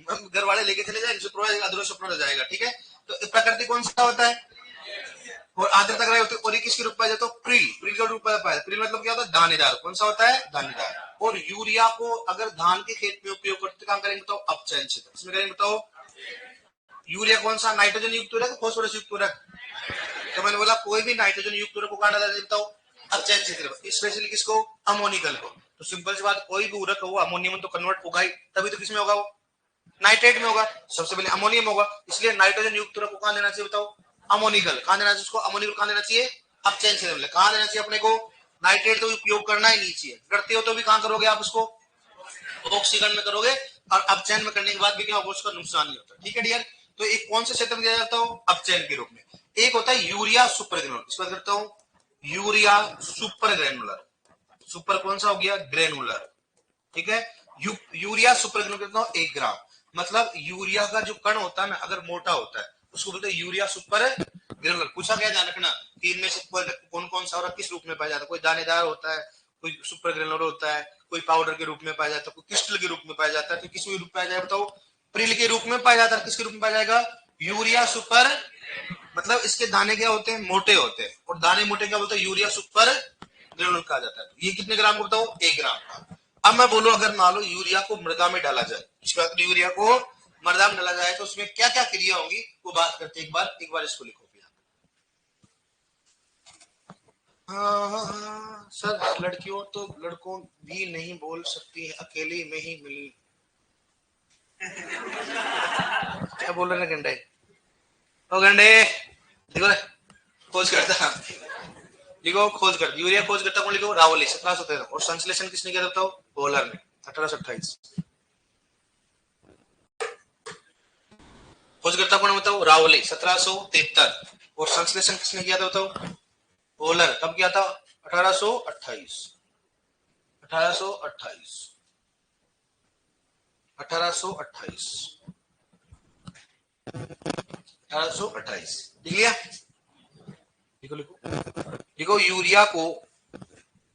बस घर वाले लेके चले जाएंगे, अधूरा सपना हो जाएगा। ठीक है, तो प्रकृति कौन सा होता है? और आदर तक रहे होते, और ये किसके रूप में जाता है? प्रिल। प्रिल का रूप में पाया। प्रिल मतलब क्या होता है? दानेदार। कौन सा होता है? दानेदार। और यूरिया को अगर धान के खेत में उपयोग करते काम करेंगे बताओ? अपचयन क्षेत्र। इसमें करेंगे बताओ? यूरिया कौन सा? नाइट्रोजन युक्त उर्वरक, फास्फोरस युक्त उर्वरक? तो मैंने बोला कोई भी नाइट्रोजन युक्त उर्वरक को कहां डाला जाता है बताओ? अपचयन क्षेत्र। स्पेशली किसको? अमोनिकल को। तो सिंपल सी बात, कोई भी उर्वरक हो अमोनियम में तो कन्वर्ट होगा ही, तभी तो किसमें होगा? वो नाइट्रेट में होगा, सबसे पहले अमोनियम होगा। इसलिए नाइट्रोजन युक्त उर्वरक को कहां देना चाहिए बताओ? अमोनिकल। कहां देना चाहिए उसको? अमोनिकल। कहां देना चाहिए? अपचयन क्षेत्र में। कहां देना चाहिए अपने को? नाइट्रेट तो उपयोग करना ही नहीं चाहिए। करते हो तो भी कहां करोगे आप उसको? ऑक्सीकरण में करोगे, और अपचयन में करने के बाद भी क्या होगा? उसका नुकसान नहीं होता। ठीक है डियर, तो एक कौन से क्षेत्र में दिया जाता हो? अपचयन के रूप में। एक होता है यूरिया सुपर ग्रेनुलर, इस बात करता हूं, यूरिया सुपर ग्रेनुलर। सुपर कौन सा हो गया? ग्रेनुलर। ठीक है, यूरिया सुपर ग्रेनुलर कितना? 1 ग्राम। मतलब यूरिया का जो कण होता है ना, अगर मोटा होता है उसको बोलते हैं यूरिया सुपर ग्रेनुलर। पूछा गया, ध्यान रखना कि इनमें से कौन कौन सा और किस रूप में पाया जाता है? कोई दानेदार होता है, कोई सुपर ग्रेनुलर होता है, कोई पाउडर के रूप में पाया जाता है, कोई क्रिस्टल के रूप में पाया जाता है। तो किस रूप में पाया जाए बताओ? प्रिल के रूप में पाया जाता है। किसके रूप में पाया जाएगा? Urea super. मतलब इसके दाने क्या होते हैं? मोटे होते हैं, और दाने मोटे क्या बोलते हैं? यूरिया सुपर ग्रेनुलर कहा जाता है। ये कितने ग्राम को बताओ? 1 ग्राम का। अब मैं बोलूं अगर मान लो यूरिया को मृदा में डाला जाए, इसके बाद यूरिया को मृदा में डाला जाए तो उसमें क्या क्या क्रिया होगी वो बात करते हैं। एक बार इसको लिखो भैया। हाँ सर, लड़कियों तो लड़कों भी नहीं बोल सकती है, अकेले में ही मिल। क्या बोल रहे हैं गंडे? ओ गंडे, देखो खोज करता, लिखो खोज कर, यूरिया खोज करता कौन? लिखो रावली 1713। और संश्लेषण किसने किया था? बोलर ने 1828। खोज करता कौन बताओ? रावली 1773। और संश्लेषण किसने किया था बताओ? बोलर। कब किया था? 1828। 1828। 1828। 1828 लिख लिया? लिखो लिखो लिखो, यूरिया को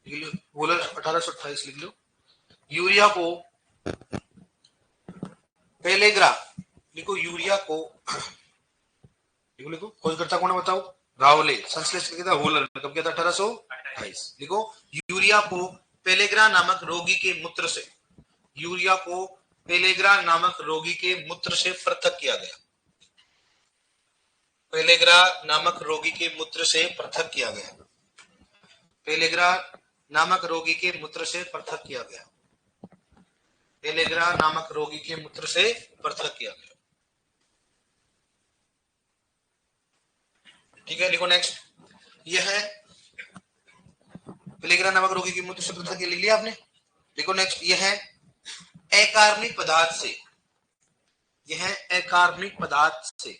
बोलर 1828 लिख लो। यूरिया को पेलेग्रा, लिखो यूरिया को, लिखो लिखो, खोज करता कौन है बताओ? रावले। संश्लेषण किया था होलर। कब किया था? 1828। लिखो, यूरिया को पेलेग्रा नामक रोगी के मूत्र से, यूरिया को पेलेग्रा नामक रोगी के मूत्र से पृथक किया गया। पेलेग्रा नामक रोगी के मूत्र से पृथक किया गया। पेलेग्रा नामक रोगी के मूत्र से पृथक किया गया। पेलेग्रा नामक रोगी के मूत्र से पृथक किया गया। ठीक है, लिखो नेक्स्ट। यह है पेलेग्रा नामक रोगी के मूत्र से पृथक किया, लिख लिया आपने? लिखो नेक्स्ट। यह है अकार्बनिक पदार्थ से, यह अकार्बनिक पदार्थ से,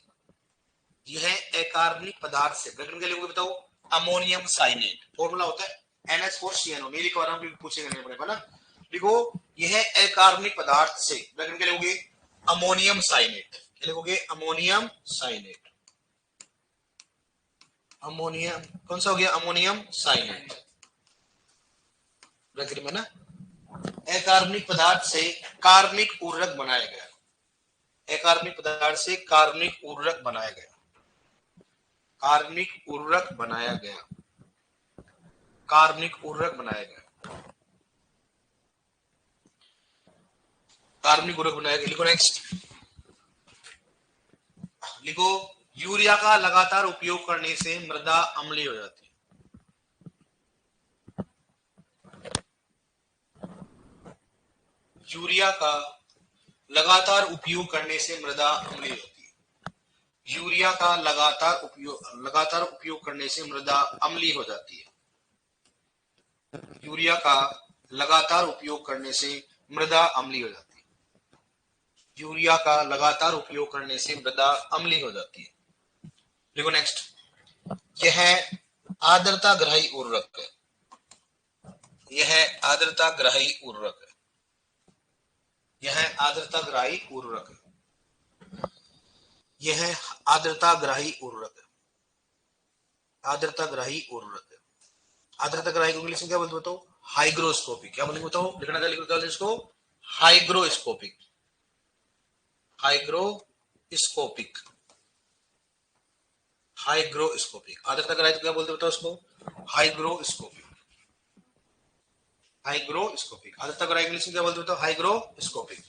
यह अकार्बनिक पदार्थ से, के लिए बताओ? अमोनियम साइनेट। फॉर्मूला होता है NH4CNO। नहीं लिखवा रहा हूं क्योंकि पूछेगा नहीं अपने को ना। लिखो, यह अकार्बनिक पदार्थ से, के लिखोगे अमोनियम साइनेट। लिखोगे अमोनियम साइनेट। अमोनियम कौन सा हो गया? अमोनियम साइनेट। ब्रैकेट में ना, अकार्बनिक पदार्थ से कार्बनिक उर्वरक बनाया गया। अकार्बनिक पदार्थ से कार्बनिक उर्वरक बनाया गया, कार्बनिक उर्वरक बनाया गया, कार्बनिक उर्वरक बनाया गया, कार्बनिक उर्वरक बनाया गया। लिखो नेक्स्ट, लिखो यूरिया का लगातार उपयोग करने से मृदा अम्लीय हो जाती है। यूरिया का लगातार उपयोग करने से मृदा अम्लीय होती है। यूरिया का लगातार उपयोग करने से मृदा अम्लीय हो जाती है। यूरिया का लगातार उपयोग करने से मृदा अम्लीय हो जाती है। यूरिया का लगातार उपयोग करने से मृदा अम्लीय हो जाती है। देखो नेक्स्ट, यह आर्द्रता ग्राही उर्वरक है, यह आर्द्रता ग्राही उर्वरक है, यह आर्द्रता ग्राही उर्वरक है, यह आर्द्रता ग्राही उर्वरक है, आर्द्रता ग्राही उर्वरक है। आर्द्रता ग्राही को इंग्लिश में क्या बोलते हो? हाइग्रोस्कोपिक। क्या बोलेंगे बताओ? लिखना था, लिखो इसको हाइग्रोस्कोपिक, हाइग्रोस्कोपिक, हाइग्रोस्कोपिक। आर्द्रता ग्राही क्या बोलते बताओ उसको? Hygroscopic, hygroscopic. आर्द्रता ग्राही इंग्लिश में क्या बोलते बताओ? हाइग्रोस्कोपिक।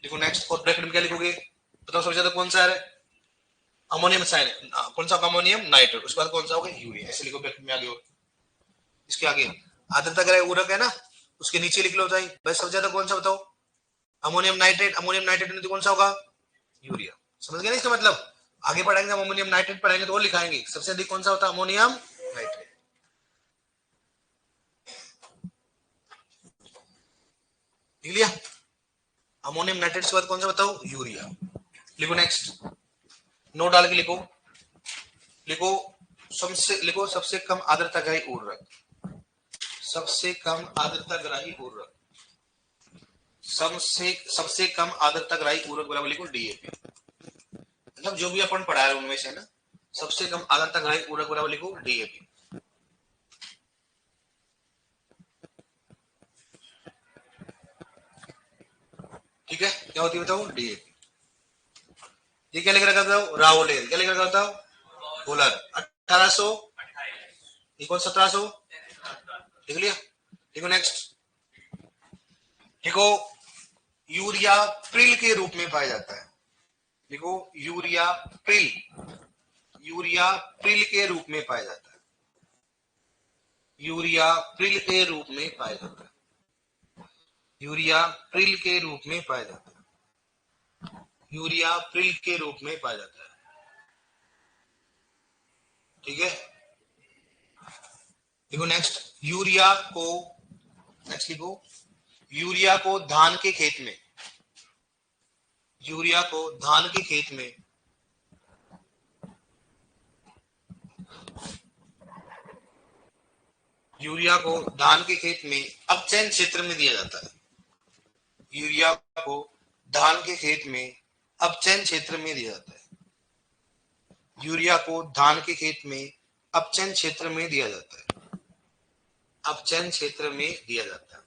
देखो नेक्स्ट, और ब्रैकेट में क्या लिखोगे बताओ? सबसे ज्यादा कौन सा है? Ammonium cyanide. कौन सा? Ammonium nitrate. उसके बाद कौन सा होगा? यूरिया। ऐसे लिखो ब्रैकेट में आगे। और इसके आगे आर्द्रता ग्राही उर्वरक है ना, उसके नीचे लिख लो भाई सबसे ज्यादा कौन सा बताओ? Ammonium nitrate. अमोनियम नाइट्रेट में कौन सा होगा? यूरिया। समझ गए ना इसका मतलब? आगे पढ़ाएंगे हम अमोनियम नाइट्रेट पढ़ाएंगे तो वो लिखाएंगे सबसे अधिक कौन सा होता है? Ammonium nitrate. लिख लिया? अमोनियम नाइट्रेट के बाद कौन सा बताओ? यूरिया। लिखो नेक्स्ट, नोट डाल के लिखो, लिखो लिखो सबसे कम आर्द्रता ग्राही उर्वरक, सबसे कम आर्द्रता ग्राही उर्वरक, सबसे कम आर्द्रता ग्राही उर्वरक बराबर लिखो डीएपी। मतलब जो भी अपन पढ़ा रहे उनमें से ना, सबसे कम आर्द्रता ग्राही उर्वरक बराबर लिखो डीएपी। ठीक है, क्या होती है बताओ? डीएपी। ये क्या लिख रखा था? रावोलेर। क्या लिख रखा था? पोलर। 1800, ये कौन? 1700। लिख लिया? देखो नेक्स्ट, देखो यूरिया प्रिल के रूप में पाया जाता है। देखो यूरिया प्रिल, यूरिया प्रिल के रूप में पाया जाता है, यूरिया प्रिल के रूप में पाया जाता है, यूरिया प्रिल के रूप में पाया जाता है, यूरिया प्रिल के रूप में पाया जाता है। ठीक है, देखो नेक्स्ट, यूरिया को, नेक्स्ट लिखो, यूरिया को धान के खेत में, यूरिया को धान के खेत में, यूरिया को धान के खेत में अपचयन क्षेत्र में दिया जाता है। यूरिया को धान के खेत में अपचयन क्षेत्र में दिया जाता है। यूरिया को धान के खेत में अपचयन क्षेत्र में दिया जाता है, अपचयन क्षेत्र में दिया जाता है।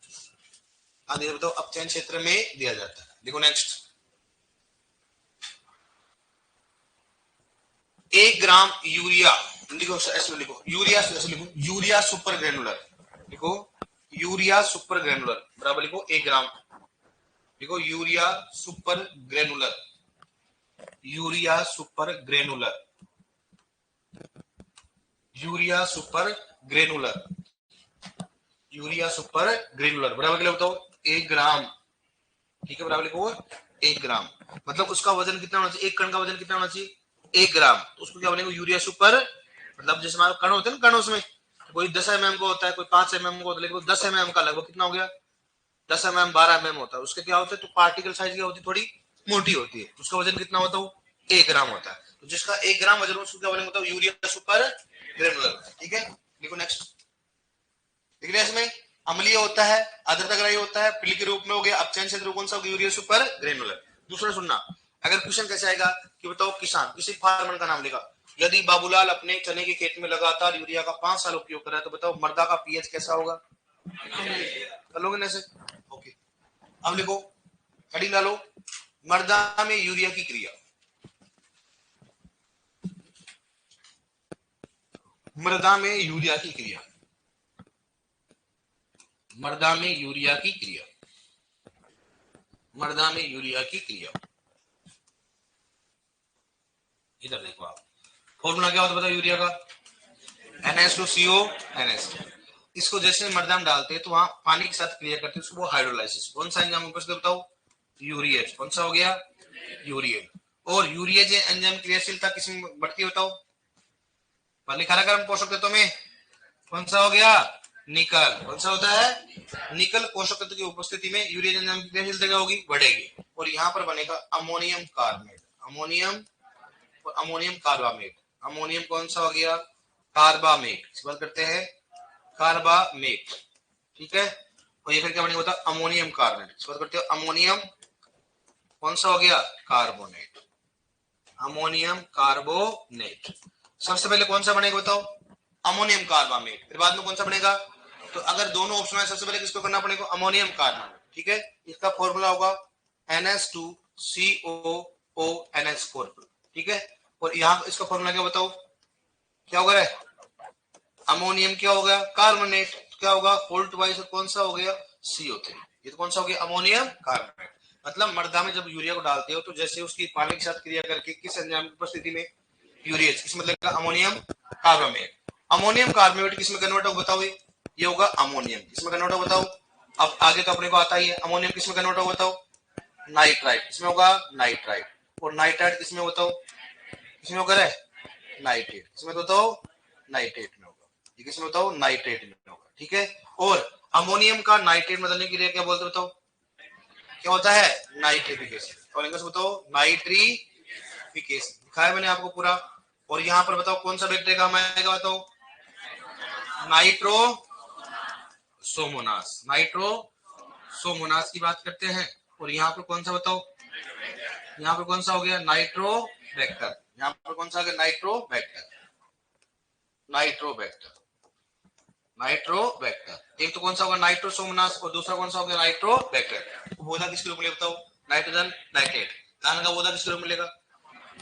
आगे बताओ, अपचयन क्षेत्र में दिया जाता है। देखो नेक्स्ट, 1 ग्राम यूरिया, लिखो ऐसे लिखो, यूरिया ऐसे लिखो, यूरिया सुपर ग्रेनुलर, लिखो यूरिया सुपर ग्रेनुलर बराबर लिखो 1 ग्राम, लिखो urea super granular, urea super granular, urea super granular, urea super granular बराबर क्या बताओ? 1 ग्राम। ठीक है, बराबर लिखो 1 ग्राम। मतलब उसका वजन कितना होना चाहिए? एक कण का वजन कितना होना चाहिए? 1 ग्राम। तो उसको क्या बनेगा? यूरिया सुपर, मतलब जैसे हमारे कण होते हैं ना, कण उसमें कोई 10 mm का होता है, कोई 5 mm का होता है, लेकिन 10 mm का लगभग कितना हो गया? 10 mm 12 mm होता है। उसके क्या होता है? तो पार्टिकल साइज क्या होती है? थोड़ी मोटी होती है। उसका वजन कितना होता है? 1 ग्राम होता है। तो जिसका 1 ग्राम वजन उसको क्या बनेगा? Urea super granular. ठीक है, देखो नेक्स्ट, देख रहे हैं इसमें अम्लीय होता है, आर्द्रता ग्राही होता है, पिल के रूप में हो गया, अपचयन क्षेत्र कौन सा? Urea super granular. दूसरा सुनना, अगर क्वेश्चन कैसे आएगा कि बताओ किसान, किसी फार्मर का नाम लेगा, यदि बाबूलाल अपने चने के खेत में लगातार यूरिया का 5 साल उपयोग कर रहा है, तो बताओ मृदा का पीएच कैसा होगा? कर लोगे ना ऐसे? ओके, अब लिखो, हेडिंग डालो, मृदा में यूरिया की क्रिया, मृदा में यूरिया की क्रिया, मृदा में यूरिया की क्रिया, मृदा में यूरिया की क्रिया। इधर देखो आप, फॉर्मूला क्या होता है बताओ यूरिया का, NH2CO NH2। इसको जैसे मृदा में डालते हैं तो वहां पानी के साथ क्रिया करते हैं, उसको हाइड्रोलाइसिस। कौन सा एंजाइम ऊपर से बताओ, यूरिएज। कौन सा हो गया, यूरिएज। और यूरिएज एंजाइम क्रियाशीलता किसमें बढ़ती है बताओ, पहले खाना गर्म पोषक तत्वों में, कौन सा हो गया, निकल। कौन सा होता है, निकल पोषक तत्व की उपस्थिति में यूरिएज एंजाइम की क्रियाशीलता क्या होगी, बढ़ेगी। और यहाँ पर बनेगा अमोनियम कार्बोनेट, अमोनियम और अमोनियम कार्बामेट। अमोनियम कौन सा हो गया, कार्बामेट। इस बात करते हैं कार्बामेट, ठीक है। और ये फिर क्या बनेगा, अमोनियम कार्बोनेट। इस बात करते हो अमोनियम कौन सा हो गया, कार्बोनेट, अमोनियम कार्बोनेट। सबसे पहले कौन सा बनेगा बताओ, अमोनियम कार्बामेट। फिर बाद में कौन सा बनेगा, तो अगर दोनों ऑप्शन है सबसे पहले किसको करना पड़ेगा, अमोनियम कार्बामेट, ठीक है। इसका फॉर्मूला होगा NH2COO NH4, ठीक है। और यहाँ इसका फॉर्मूला क्या बताओ, क्या होगा, अमोनियम क्या होगा, कार्बोनेट, क्या होगा फोल्ट वाइज, कौन सा हो गया, CO3। ये तो कौन सा हो गया, अमोनियम कार्बोनेट। मतलब मृदा में जब यूरिया को डालते हो तो जैसे उसकी पानी के साथ क्रिया करके किस एंजाइम की उपस्थिति में, यूरिएज, किस मतलब का, अमोनियम कार्बोनेट। अमोनियम कार्बोनेट किसमें कन्वर्ट होगा बताओ, ये होगा अमोनियम, किसमें कन्वर्ट होगा बताओ। अब आगे तो अपने को आता ही है, अमोनियम किसमें कन्वर्ट होगा बताओ, नाइट्राइट, किसमें होगा, नाइट्राइट। और नाइट्राइट किसमें बताओ, किसमें होगा, नाइट्रेट, किसमें बताओ, नाइट्रेट में होगा। ये किसमें बताओ, नाइट्रेट में होगा, ठीक है। और अमोनियम का नाइट्रेट बदलने के लिए क्या बोलते बताओ, क्या होता है, नाइट्रिफिकेशन। और इंग्लिश बताओ, नाइट्रिफिकेशन। दिखाया मैंने आपको पूरा। और यहाँ पर बताओ कौन सा बैक्टीरिया काम आएगा बताओ, नाइट्रोसोमोनास, नाइट्रोसोमोनास की बात करते हैं। और यहाँ पर कौन सा बताओ, यहाँ पर कौन सा हो गया, नाइट्रोबैक्टर। यहाँ पर कौन सा हो गया, नाइट्रोबैक्टर, नाइट्रोबैक्टर, नाइट्रोबैक्टर। एक तो कौन सा होगा, नाइट्रोसोमोनास, और दूसरा कौन सा होगा, नाइट्रोबैक्टर। पौधा किसके रूप में बताओ, नाइट्रोजन नाइट्रेट। धान का पौधा किसके रूप में मिलेगा,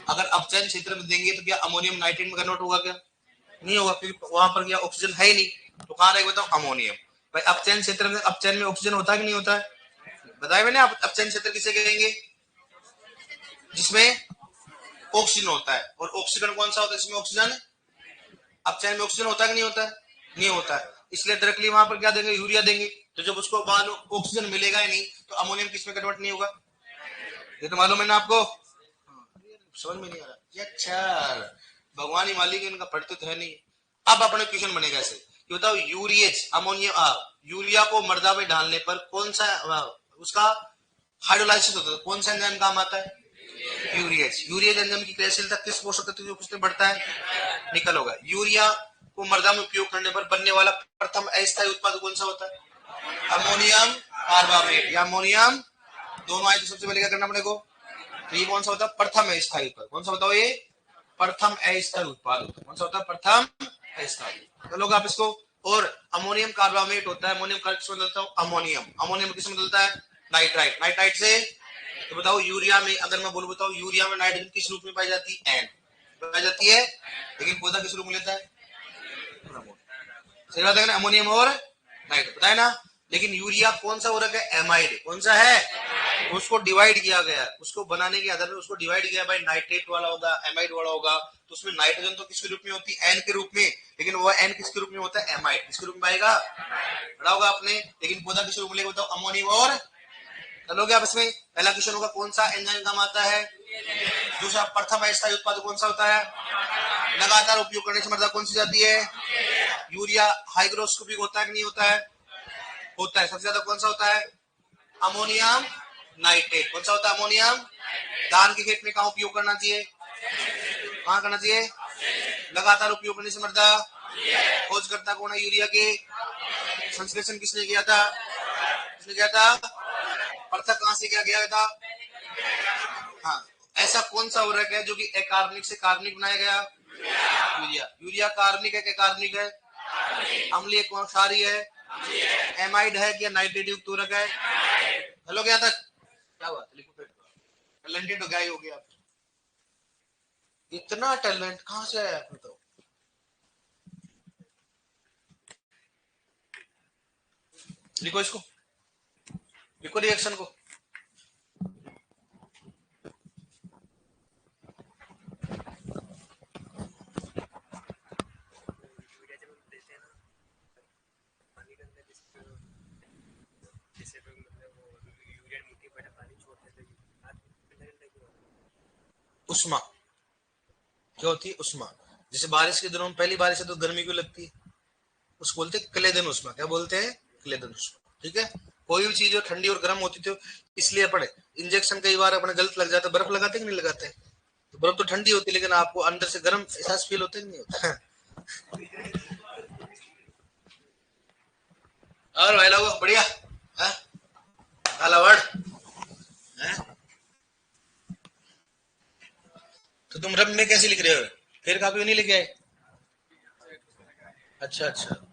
अगर अपचयन क्षेत्र में देंगे तो क्या अमोनियम नाइट्रेट में कन्वर्ट होगा, क्या नहीं होगा, क्योंकि वहां पर क्या ऑक्सीजन है ही नहीं। तो कहां रहेगा बताओ, अमोनियम। भाई अपचयन क्षेत्र में, अपचयन में ऑक्सीजन होता है कि नहीं होता है, बताया मैंने। आप अपचयन क्षेत्र किसे कहेंगे, जिसमें ऑक्सीजन होता है। और ऑक्सीजन कौन सा होता है, इसमें ऑक्सीजन, अपचयन में ऑक्सीजन होता है कि नहीं होता है, नहीं होता है। इसलिए डायरेक्टली वहां पर क्या देंगे, यूरिया देंगे। तो जब उसको बाद ऑक्सीजन मिलेगा ही नहीं तो अमोनियम किसमें कन्वर्ट नहीं होगा, ये तो मालूम है ना आपको, समझ में नहीं आ रहा, अच्छा भगवान ही मालिक है, इनका पढ़ते तो है नहीं। अब अपने क्वेश्चन बनेगा ऐसे कि बताओ, यूरिएज अमोनिया यूरिया को मृदा में डालने पर कौन सा उसका हाइड्रोलाइसिस होता है, कौन सा एंजाइम काम आता है, यूरिएज। यूरिएज एंजाइम की क्रियाशीलता किस पोषक तत्व की उपस्थिति में बढ़ता है, निकल होगा। यूरिया को मृदा में उपयोग करने पर बनने वाला प्रथम अस्थायी उत्पाद कौन सा होता है, अमोनियम कार्बामेट या अमोनियम, दोनों आए तो सबसे पहले क्या करना पड़ेगा, तो ये कौन सा होता है, प्रथम अस्थायी उत्पाद। कौन सा बताओ, ये प्रथम अस्थायी उत्पाद होता है। कौन सा होता है, प्रथम अस्थायी। तो लोग आप इसको, और अमोनियम कार्बामेट होता है, अमोनियम किस में बदलता हूँ, अमोनियम, अमोनियम किस में बदलता है, नाइट्राइट, नाइट्राइट से। तो बताओ यूरिया में, अगर मैं बोलूं बताओ, यूरिया में नाइट्रोजन किस रूप में पाई जाती है, एन पाई जाती है, लेकिन पौधा किस रूप में लेता है, सही बात है ना, अमोनियम और नाइट्रोजन, बताए ना। लेकिन यूरिया कौन सा उर्वरक है, एमाइड। कौन सा है, उसको डिवाइड किया गया, उसको बनाने के आधार पर उसको डिवाइड किया, भाई नाइट्रेट वाला होगा, एमाइड वाला होगा। तो उसमें नाइट्रोजन तो किसके रूप में होती है, एन के रूप में, लेकिन वो एन किसके रूप में होता है, एमाइड। किसके रूप में आएगा, पढ़ा होगा आपने। लेकिन पौधा किसके रूप में लेगा बताओ, अमोनियम और, चलोगे आप इसमें। पहला क्वेश्चन होगा कौन सा एंजाइम काम आता है, दूसरा प्रथम अस्थायी उत्पाद कौन सा होता है, लगातार उपयोग करने से मृदा कौन सी जाती है, यूरिया हाइग्रोस्कोपिक होता है कि नहीं होता है, होता है। सबसे ज्यादा कौन सा होता है, अमोनियम नाइट्रेट। कौन सा होता है, अमोनियम। धान के खेत में कहाँ उपयोग करना चाहिए, कहाँ करना चाहिए, लगातार उपयोग करने से मृदा, खोजकर्ता कौन है यूरिया के, संश्लेषण किसने किया था, किसने किया था, पृथक कहां से किया गया था, हाँ। ऐसा कौन सा उर्वरक है जो कि अकार्बनिक से कार्बनिक बनाया गया, यूरिया। यूरिया कार्बनिक है, कार्बनिक है, अम्लीय कौन क्षारीय है, एमाइड है कि नाइट्रेट युक्त उर्वरक है, हेलो क्या तक, क्या बात, लिखो फिर। टैलेंटेड हो गया ही हो गया। इतना टैलेंट कहां से आया आपको? तो लिखो इसको, लिखो रिएक्शन को। उष्मा क्या होती है? उष्मा। जैसे बारिश के दिनों में पहली बारिश है तो गर्मी क्यों लगती है? उसको बोलते हैं क्लेदन उष्मा। क्या बोलते हैं? क्लेदन उष्मा। ठीक है। कोई भी चीज जो ठंडी और गर्म होती थी, इसलिए अपने इंजेक्शन कई बार अपने गलत लग जाता है। बर्फ लगाते कि नहीं लगाते? तो बर्फ तो ठंडी होती है, लेकिन आपको अंदर से गर्म एहसास फील होता है कि नहीं होता? और भाई लोग बढ़िया है? तो तुम रब में कैसे लिख रहे हो? फिर कापी नहीं लेके आए? अच्छा अच्छा।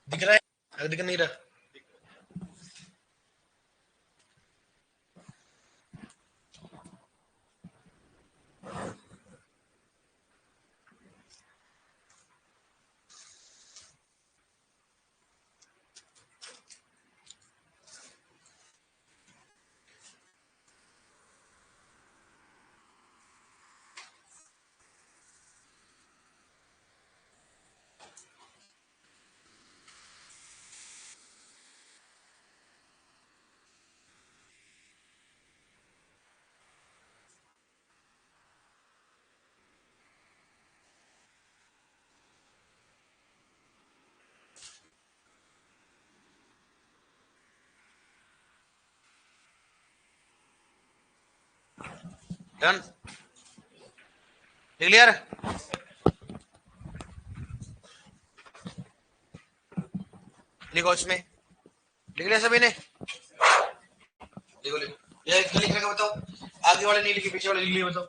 दिख रहा है? अगर दिख नहीं रहा? डन। क्लियर? लिखो इसमें। लिख लिया सभी ने? लिखो लिखो। ये लिख रखा बताओ। आगे वाले नहीं लिखे, पीछे वाले लिख लिए बताओ।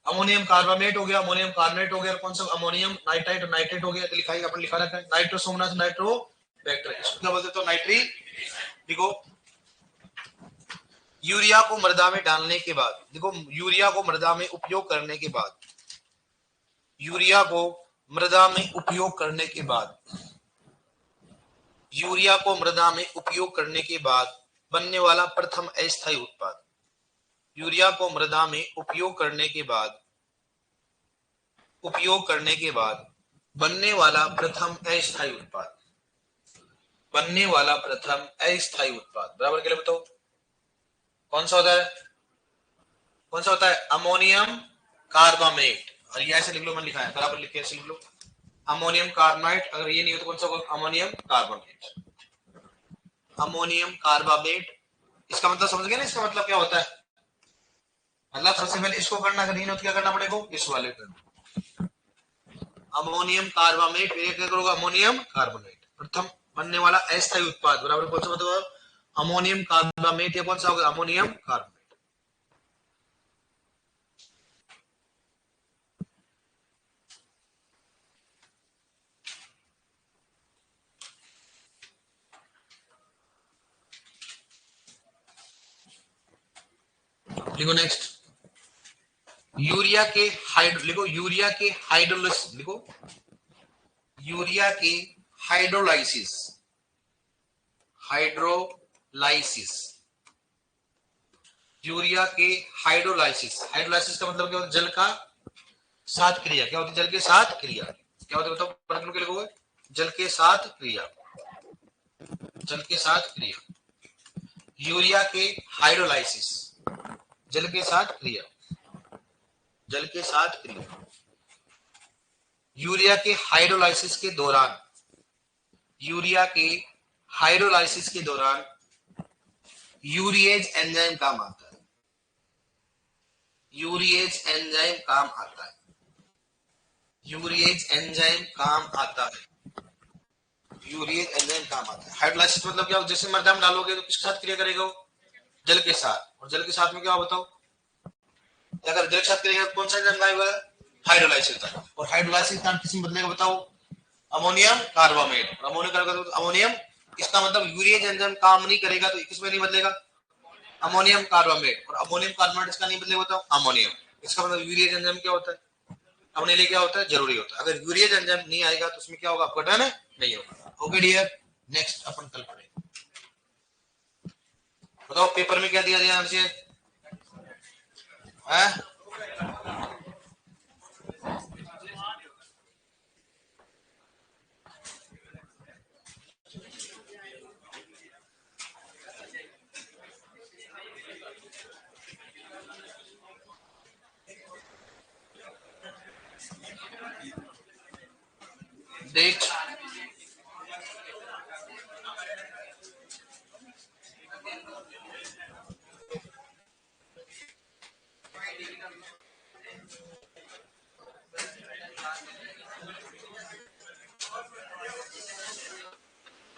अमोनियम कार्बामेट हो गया, अमोनियम कार्बोनेट हो गया, और कौन सा अमोनियम नाइट्राइट और नाइट्रेट हो गया। तो लिखा है, अपन लिखा रखा है नाइट्रोसोमोनास नाइट्रो बैक्टर। इसको क्या बोलते? तो नाइट्री। देखो, यूरिया को मृदा में डालने के बाद, देखो यूरिया को मृदा में उपयोग करने के बाद, यूरिया को मृदा में उपयोग करने के बाद, यूरिया को मृदा में उपयोग करने के बाद बनने वाला प्रथम अस्थायी उत्पाद, यूरिया को मृदा में उपयोग करने के बाद, उपयोग करने के बाद बनने वाला प्रथम अस्थायी उत्पाद, बनने वाला प्रथम अस्थायी उत्पाद बराबर क्या बताओ? कौन सा होता है? कौन सा होता है? Ammonium carbamate. और ये ऐसे लिख लो, मैंने लिखा है बराबर, लिख के ऐसे लिख लो अमोनियम कार्बामेट। अगर ये नहीं हो तो कौन सा होगा? Ammonium carbonate. Ammonium carbamate. इसका मतलब समझ गए ना? इसका मतलब क्या होता है? मतलब सबसे पहले इसको करना, अगर नहीं हो तो क्या करना पड़ेगा? इस वाले करना अमोनियम कार्बामेट। फिर क्या करोगे? Ammonium carbonate. प्रथम बनने वाला अस्थायी उत्पाद बराबर कौन सा मतलब? Ammonium carbamate. या कौन सा होगा? Ammonium carbonate. लिखो नेक्स्ट, यूरिया के लिखो यूरिया के हाइड्रोलाइसिस, लिखो यूरिया के हाइड्रोलाइसिस, हाइड्रोलाइसिस, यूरिया के हाइड्रोलाइसिस। हाइड्रोलाइसिस का मतलब क्या होता है? जल का साथ क्रिया। क्या होती है? जल के साथ क्रिया। क्या होता है बताओ, पढ़ने के लिए? जल के साथ क्रिया, जल के साथ क्रिया। यूरिया के हाइड्रोलाइसिस, जल के साथ क्रिया, जल के साथ क्रिया। यूरिया के हाइड्रोलाइसिस के दौरान, यूरिया के हाइड्रोलाइसिस के दौरान यूरिएज एंजाइम काम आता है, यूरिएज एंजाइम काम आता है, यूरिएज एंजाइम काम आता है, यूरिएज एंजाइम काम आता है। हाइड्रोलाइसिस मतलब क्या? जैसे मर्दा में डालोगे तो किसके साथ क्रिया करेगा? जल के साथ। और जल के साथ में क्या बताओ? अगर जल के साथ करेगा कौन सा एंजाइम आएगा? हाइड्रोलाइसिस। और हाइड्रोलाइसिस का किस में बदलेगा बताओ? Ammonium carbamate. अमोनियम कार्बामेट तो अमोनियम, इसका मतलब यूरिएज एंजाइम काम नहीं करेगा तो किसमें नहीं बदलेगा? Ammonium carbamate. और अमोनियम कार्बामेट इसका नहीं बदलेगा बताओ? अमोनियम। इसका मतलब यूरिएज एंजाइम क्या होता है? अपने लिए क्या होता है? जरूरी होता है। अगर यूरिएज एंजाइम नहीं आएगा तो उसमें क्या होगा? अपघटन नहीं होगा। ओके डियर, नेक्स्ट अपन कल पढ़ेंगे। बताओ पेपर में क्या दिया आंसर है?